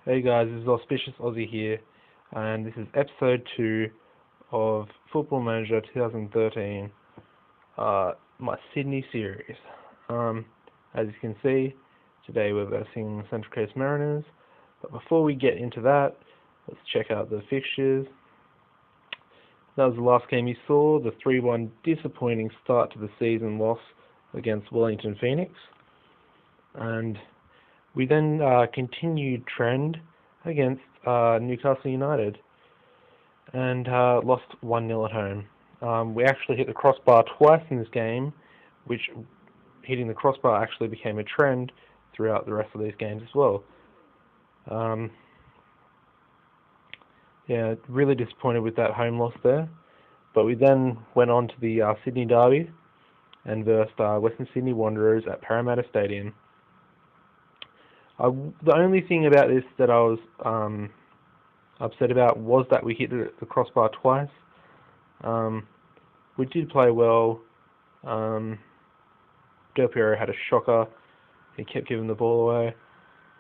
Hey guys, this is AuspiciousAussie here, and this is episode 2 of Football Manager 2013, my Sydney series. As you can see, today we're versing Central Coast Mariners, but before we get into that, let's check out the fixtures. That was the last game you saw, the 3-1 disappointing start to the season loss against Wellington Phoenix, and we then continued trend against Newcastle United and lost 1-0 at home. We actually hit the crossbar twice in this game, which hitting the crossbar actually became a trend throughout the rest of these games as well. Yeah, really disappointed with that home loss there. But we then went on to the Sydney Derby and versed Western Sydney Wanderers at Parramatta Stadium. The only thing about this that I was upset about was that we hit the crossbar twice. We did play well. Del Piero had a shocker. He kept giving the ball away.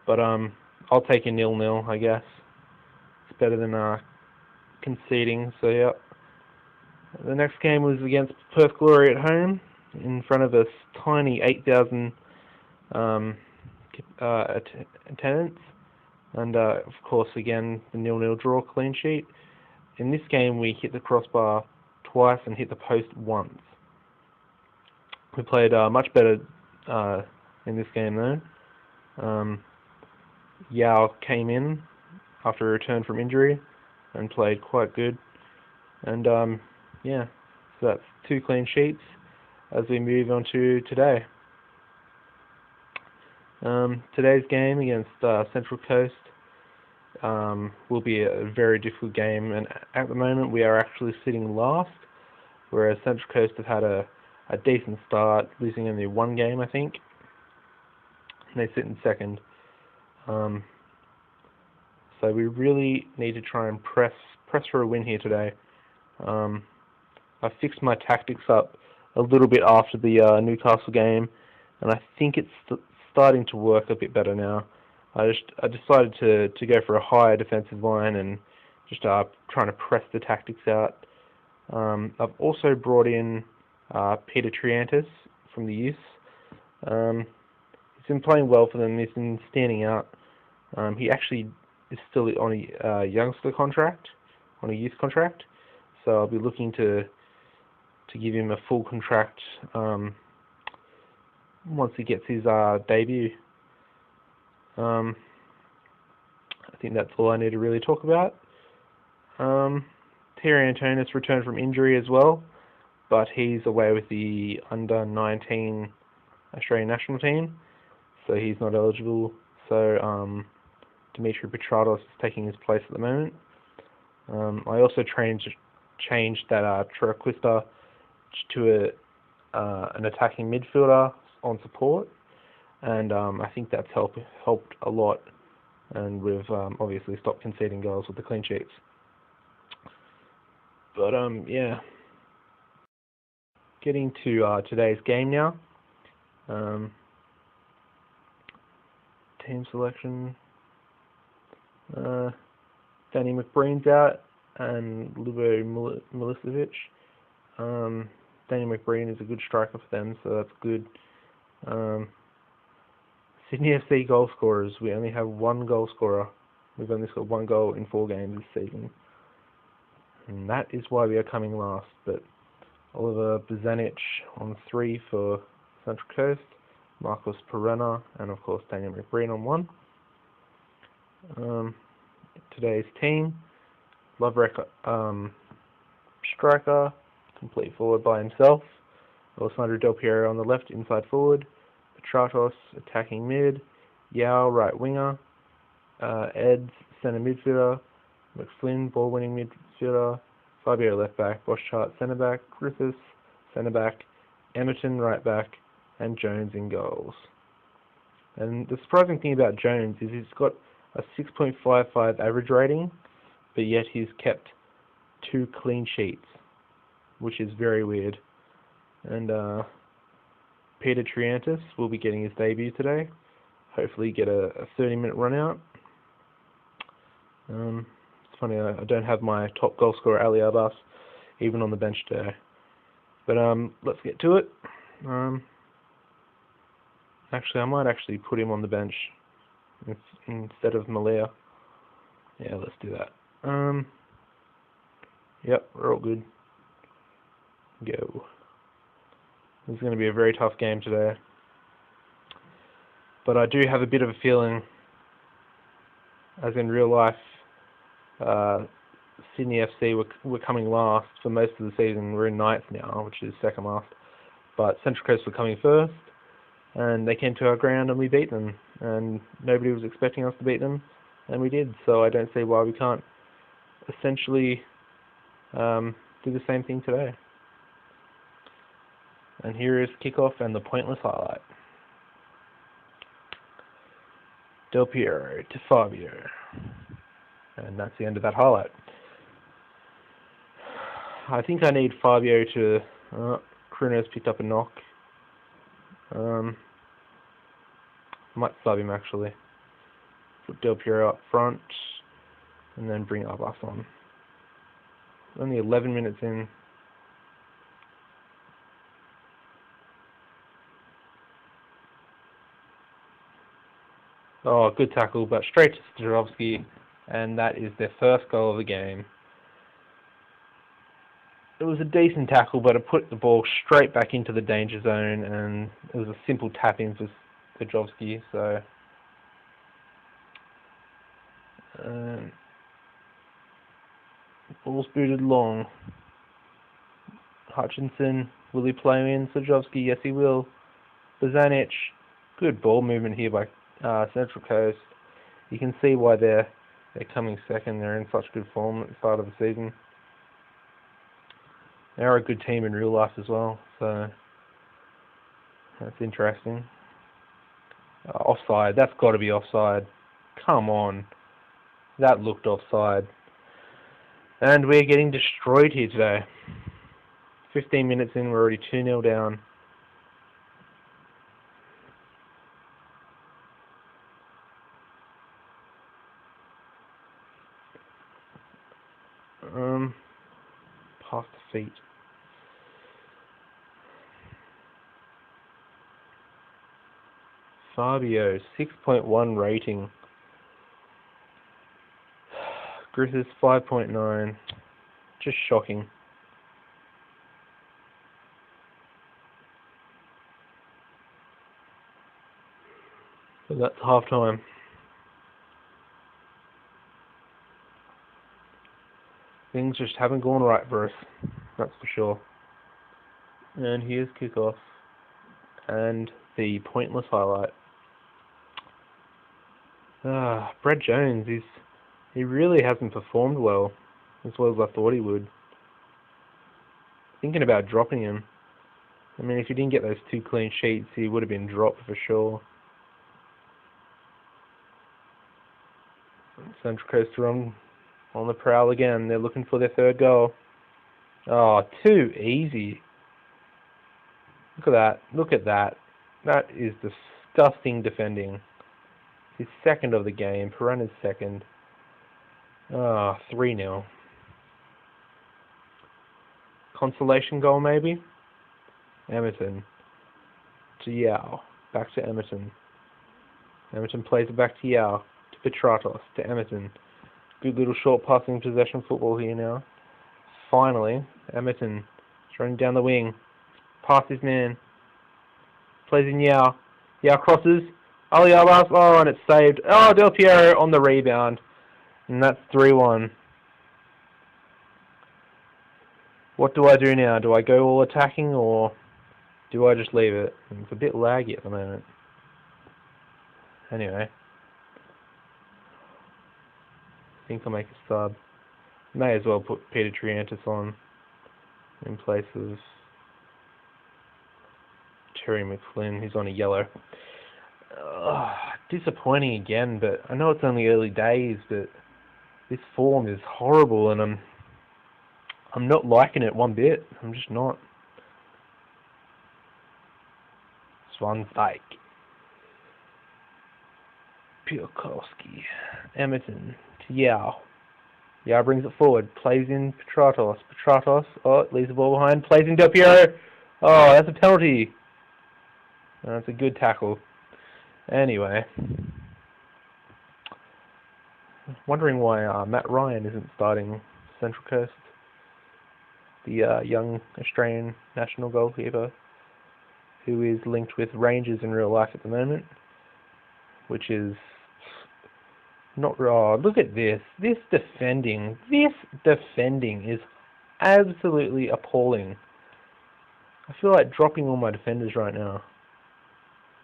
But I'll take a 0-0, I guess. It's better than conceding. So yeah. The next game was against Perth Glory at home in front of a tiny 8,000 attendance, and of course again the 0-0 draw clean sheet. In this game we hit the crossbar twice and hit the post once. We played much better in this game though. Yao came in after a return from injury and played quite good, and yeah, so that's 2 clean sheets as we move on to today. Today's game against Central Coast will be a very difficult game, and at the moment we are actually sitting last, whereas Central Coast have had a decent start, losing only 1 game I think, and they sit in second. So we really need to try and press for a win here today. I fixed my tactics up a little bit after the Newcastle game, and I think it's starting to work a bit better now. I decided to go for a higher defensive line and just trying to press the tactics out. I've also brought in Peter Triantis from the youth. He's been playing well for them. He's been standing out. He actually is still on a youngster contract, on a youth contract. So I'll be looking to give him a full contract once he gets his debut. I think that's all I need to really talk about. Terry Antonis returned from injury as well, but he's away with the under-19 Australian national team, so he's not eligible. So Dimitri Petratos is taking his place at the moment. I also changed that Trequista to an attacking midfielder on support, and I think that's helped a lot, and we've obviously stopped conceding goals with the clean sheets. But yeah, getting to today's game now. Team selection. Danny McBreen's out and Lubo Milicevic. Danny McBreen is a good striker for them, so that's good. Sydney FC goal scorers. We only have 1 goal scorer. We've only scored 1 goal in 4 games this season, and that is why we are coming last. But Oliver Bozanic on 3 for Central Coast, Marcos Perena, and of course Daniel McBreen on 1. Today's team: Lovrek striker, complete forward by himself. Alessandro Del Piero on the left, inside forward. Petratos attacking mid. Yao right winger. Eds centre midfielder. McFlynn ball winning midfielder. Fabio left back. Boschart centre back. Griffiths centre back. Emerton right back. And Jones in goals. And the surprising thing about Jones is he's got a 6.55 average rating, but yet he's kept 2 clean sheets, which is very weird. And Peter Triantis will be getting his debut today. Hopefully get a 30-minute run out. It's funny, I don't have my top goal scorer Ali Abbas even on the bench today. But let's get to it. Actually, I might actually put him on the bench instead of Malia. Yeah, let's do that. Yep, we're all good. Go. This is going to be a very tough game today. But I do have a bit of a feeling, as in real life, Sydney FC were coming last for most of the season. We're in ninth now, which is second last. But Central Coast were coming first, and they came to our ground and we beat them. And nobody was expecting us to beat them, and we did. So I don't see why we can't essentially do the same thing today. And here is kickoff and the pointless highlight. Del Piero to Fabio. And that's the end of that highlight. I think I need Fabio to... Kruno's picked up a knock. Might sub him actually. Put Del Piero up front. And then bring Abbas on. Only 11 minutes in. Oh, good tackle, but straight to Stachowski, and that is their first goal of the game. It was a decent tackle, but it put the ball straight back into the danger zone, and it was a simple tap-in for Stachowski, so... ball's booted long. Hutchinson, will he play in Stachowski? Yes, he will. Bozanic, good ball movement here by Central Coast. You can see why they're coming second. They're in such good form at the start of the season. They're a good team in real life as well, so that's interesting. Offside, that's got to be offside. Come on, that looked offside. And we're getting destroyed here today. 15 minutes in, we're already 2-0 down. Past the feet. Fabio, 6.1 rating. Griffiths, 5.9. Just shocking. So that's half time. Things just haven't gone right for us, that's for sure. And here's kickoff and the pointless highlight. Brad Jones, he really hasn't performed well as I thought he would. Thinking about dropping him. I mean, if he didn't get those 2 clean sheets, he would have been dropped for sure. Central Coast are on the prowl again. They're looking for their third goal. Oh, too easy. Look at that. Look at that. That is disgusting defending. His second of the game. Perana's second. 3-0. Consolation goal, maybe? Emerton. To Yao. Back to Emerton. Emerton plays it back to Yao. To Petratos. To Emerton. Good little short passing possession football here now. Finally, Emerton running down the wing. Past his man. Plays in Yao. Yao crosses. Ali Abbas. Oh, and it's saved. Oh, Del Piero on the rebound. And that's 3-1. What do I do now? Do I go all attacking or do I just leave it? It's a bit laggy at the moment. Anyway. I think I'll make a sub. May as well put Peter Triantis on in place of Terry McFlynn, who's on a yellow. Disappointing again, but I know it's only early days, but this form is horrible and I'm not liking it one bit. I'm just not. Swansteig. Piokowski. Emerton to Yao. Yao brings it forward, plays in Petratos. Petratos, oh, leaves the ball behind, plays in Del Piero. Oh, that's a penalty. That's a good tackle. Anyway, wondering why Matt Ryan isn't starting Central Coast, the young Australian national goalkeeper who is linked with Rangers in real life at the moment, which is not raw. Look at this. This defending is absolutely appalling. I feel like dropping all my defenders right now.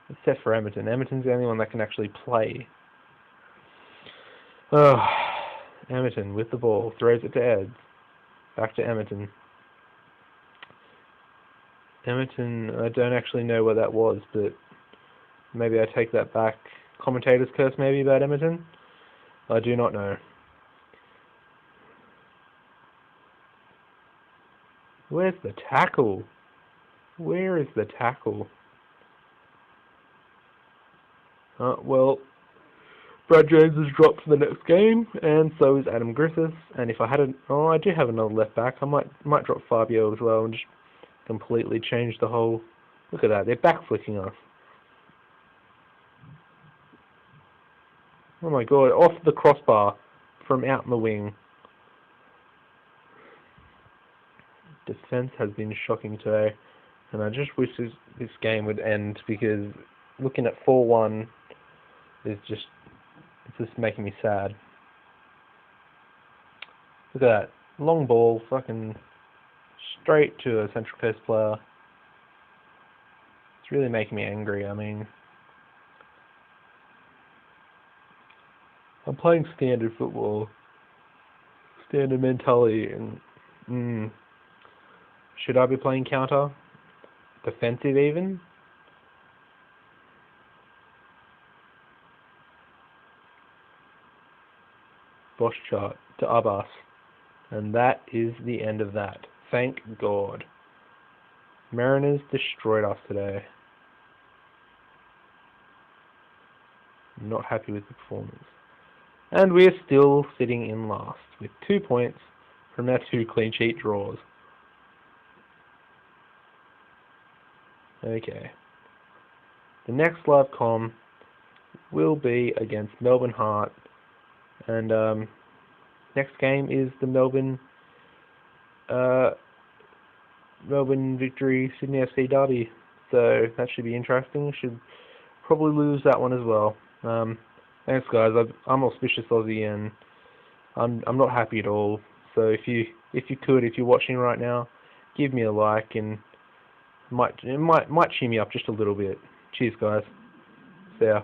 Except for Emerton. Emerton's the only one that can actually play. Oh, Emerton with the ball. Throws it to Eds. Back to Emerton. Emerton, I don't actually know what that was, but maybe I take that back. Commentator's curse maybe about Emerton? I do not know. Where's the tackle? Where is the tackle? Well, Brad Jones is dropped for the next game, and so is Adam Griffiths. And if I had I do have another left back. I might drop Fabio as well and just completely change the whole. Look at that, they're back flicking us. Oh my god, off the crossbar from out in the wing. Defense has been shocking today, and I just wish this game would end, because looking at 4-1 is just making me sad. Look at that. Long ball, fucking straight to a Central Coast player. It's really making me angry. I mean, I'm playing standard football, standard mentality, and should I be playing counter? Defensive even? Boschart to Abbas. And that is the end of that. Thank God. Mariners destroyed us today. I'm not happy with the performance. And we are still sitting in last with 2 points from our 2 clean sheet draws. Okay. The next live comm will be against Melbourne Heart, and next game is the Melbourne Victory Sydney FC derby, so that should be interesting. Should probably lose that one as well. Thanks guys. I'm Auspicious Aussie, and I'm not happy at all. So if you're watching right now, give me a like, and it might cheer me up just a little bit. Cheers guys. See ya.